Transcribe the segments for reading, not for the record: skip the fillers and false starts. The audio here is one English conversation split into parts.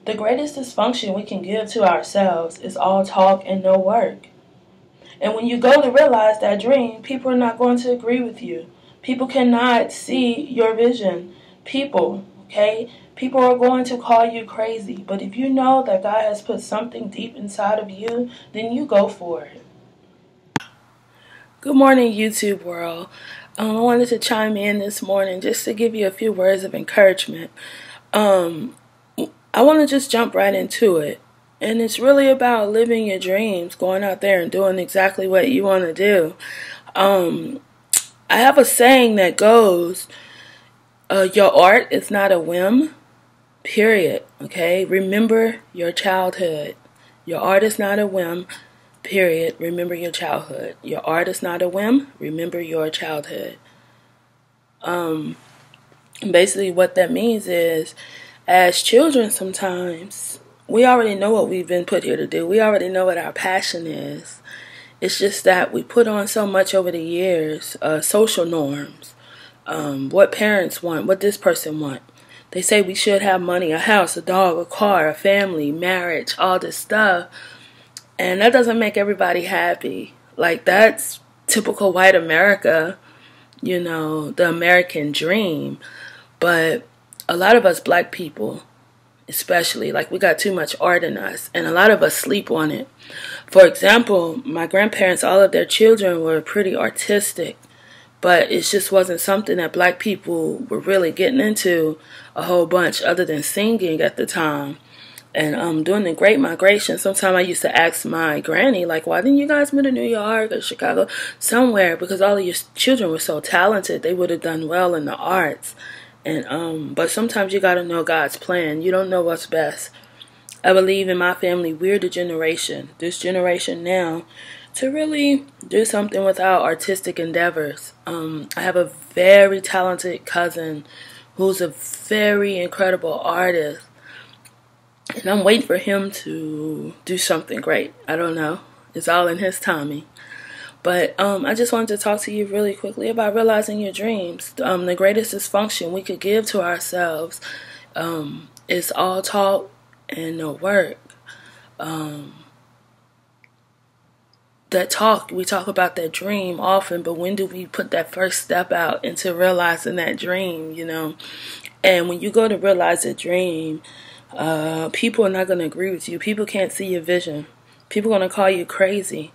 The greatest dysfunction we can give to ourselves is all talk and no work. And when you go to realize that dream, people are not going to agree with you. People cannot see your vision. Okay? People are going to call you crazy. But if you know that God has put something deep inside of you, then you go for it. Good morning, YouTube world. I wanted to chime in this morning just to give you a few words of encouragement. I want to just jump right into it. And it's really about living your dreams, going out there and doing exactly what you want to do. I have a saying that goes, your art is not a whim, period. Okay? Remember your childhood. Your art is not a whim, period. Remember your childhood. Your art is not a whim. Remember your childhood. Basically what that means is, as children sometimes, we already know what we've been put here to do. We already know what our passion is. It's just that we put on so much over the years, social norms, what parents want, what this person want. They say we should have money, a house, a dog, a car, a family, marriage, all this stuff. And that doesn't make everybody happy. Like, that's typical white America, the American dream. But a lot of us black people, especially, like, we got too much art in us, and a lot of us sleep on it. For example, my grandparents, all of their children were pretty artistic, but it just wasn't something that black people were really getting into a whole bunch other than singing at the time. And during the Great Migration, sometimes I used to ask my granny, like, why didn't you guys move to New York or Chicago, somewhere? Because all of your children were so talented, they would have done well in the arts. And but sometimes you gotta know God's plan. You don't know what's best. I believe in my family, we're the generation, this generation now, to really do something with our artistic endeavors. I have a very talented cousin who's a very incredible artist. And I'm waiting for him to do something great. I don't know. It's all in his timing. But I just wanted to talk to you really quickly about realizing your dreams. The greatest dysfunction we could give to ourselves is all talk and no work. That talk, we talk about that dream often, but when do we put that first step out into realizing that dream, And when you go to realize a dream, people are not going to agree with you. People can't see your vision. People are going to call you crazy.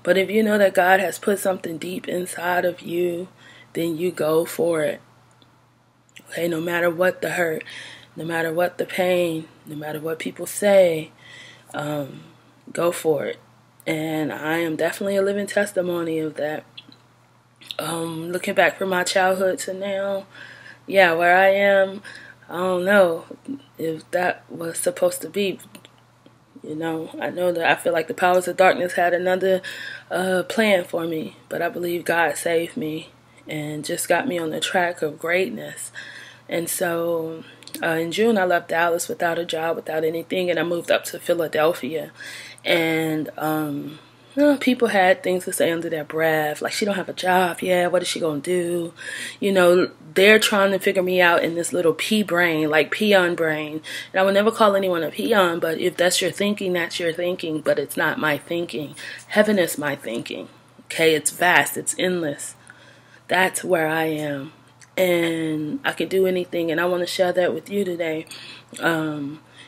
But if you know that God has put something deep inside of you, then you go for it. Okay, no matter what the hurt, no matter what the pain, no matter what people say, go for it. And I am definitely a living testimony of that. Looking back from my childhood to now, where I am, I don't know if that was supposed to be. I know that I feel like the powers of darkness had another plan for me, but I believe God saved me and just got me on the track of greatness. And so in June, I left Dallas without a job, without anything, and I moved up to Philadelphia. And people had things to say under their breath, like, she don't have a job, what is she gonna do? They're trying to figure me out in this little pea brain, like peon brain. And I would never call anyone a peon, but if that's your thinking, that's your thinking, but it's not my thinking. Heaven is my thinking. Okay, it's vast, it's endless. That's where I am. And I can do anything, and I want to share that with you today.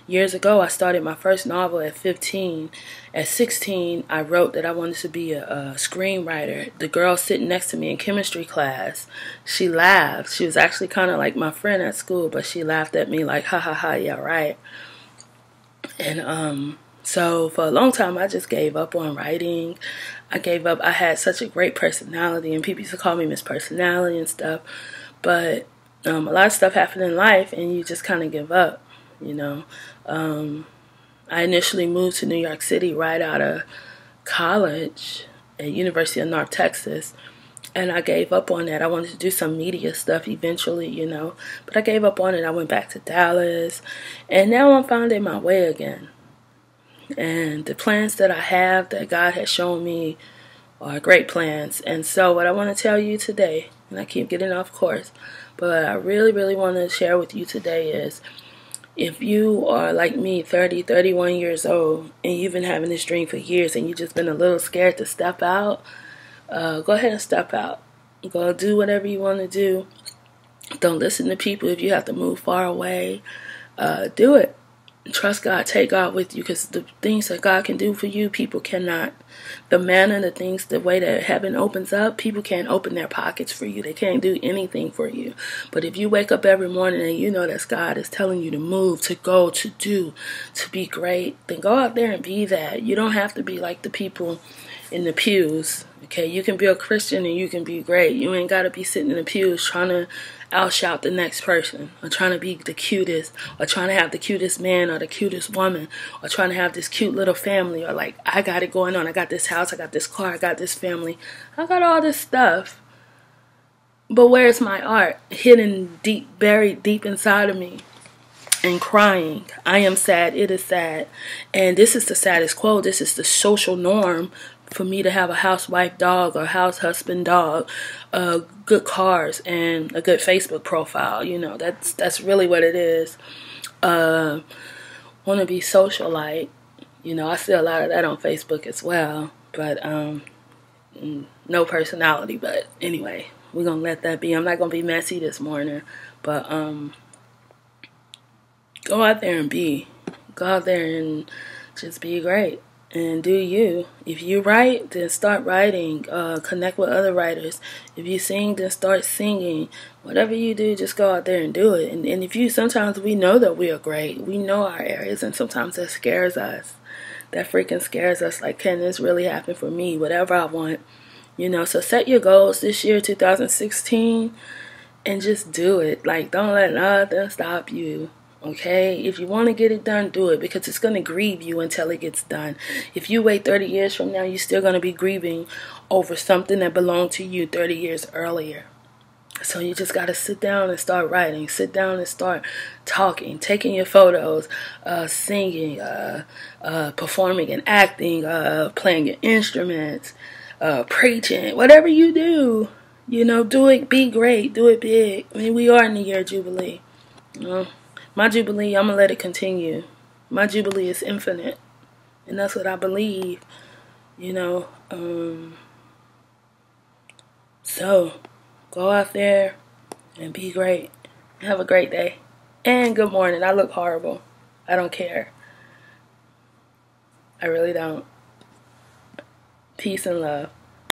Years ago, I started my first novel at 15. At 16, I wrote that I wanted to be a screenwriter. The girl sitting next to me in chemistry class, she laughed. She was actually kind of like my friend at school, but she laughed at me like, ha ha ha, yeah, right. And so for a long time, I just gave up on writing. I gave up. I had such a great personality, and people used to call me Miss Personality and stuff. But a lot of stuff happened in life, and you just kind of give up. I initially moved to New York City right out of college at University of North Texas, and I gave up on that. I wanted to do some media stuff eventually, but I gave up on it. I went back to Dallas, and now I'm finding my way again. And the plans that I have that God has shown me are great plans. And so what I want to tell you today, and I keep getting off course, but what I really, really want to share with you today is, If you are like me, 30, 31 years old, and you've been having this dream for years and you've just been a little scared to step out, go ahead and step out. Go do whatever you want to do. Don't listen to people if you have to move far away. Do it. Trust God. Take God with you, because the things that God can do for you, people cannot. The manner, the things, the way that heaven opens up, people can't open their pockets for you. They can't do anything for you. But if you wake up every morning and you know that God is telling you to move, to go, to do, to be great, then go out there and be that. You don't have to be like the people in the pews. Okay, you can be a Christian and you can be great. You ain't got to be sitting in the pews trying to outshout the next person, or trying to be the cutest, or trying to have the cutest man or the cutest woman, or trying to have this cute little family, or like, I got it going on. I got this house, I got this car, I got this family, I got all this stuff. But where's my art? Hidden deep, buried deep inside of me. And crying. I am sad. It is sad. And this is the status quo. This is the social norm for me to have a housewife dog or house husband dog, good cars, and a good Facebook profile. You know, that's really what it is. Want to be socialite. You know, I see a lot of that on Facebook as well. But no personality. But anyway, we're going to let that be. I'm not going to be messy this morning. But go out there and be. Go out there and just be great. And do you. If you write, then start writing. Connect with other writers. If you sing, then start singing. Whatever you do, just go out there and do it. And if you, sometimes we know that we are great. We know our areas, and sometimes that scares us. That freaking scares us. Like, can this really happen for me? Whatever I want. You know, so set your goals this year, 2016, and just do it. Like, don't let nothing stop you. Okay, if you want to get it done, do it, because it's going to grieve you until it gets done. If you wait 30 years from now, you're still going to be grieving over something that belonged to you 30 years earlier. So you just got to sit down and start writing. Sit down and start talking, taking your photos, singing, performing and acting, playing your instruments, preaching, whatever you do. You know, do it, be great, do it big. I mean, we are in the year of Jubilee, you know. My Jubilee, I'm going to let it continue. My Jubilee is infinite. And that's what I believe, you know. So, go out there and be great. Have a great day. And good morning. I look horrible. I don't care. I really don't. Peace and love.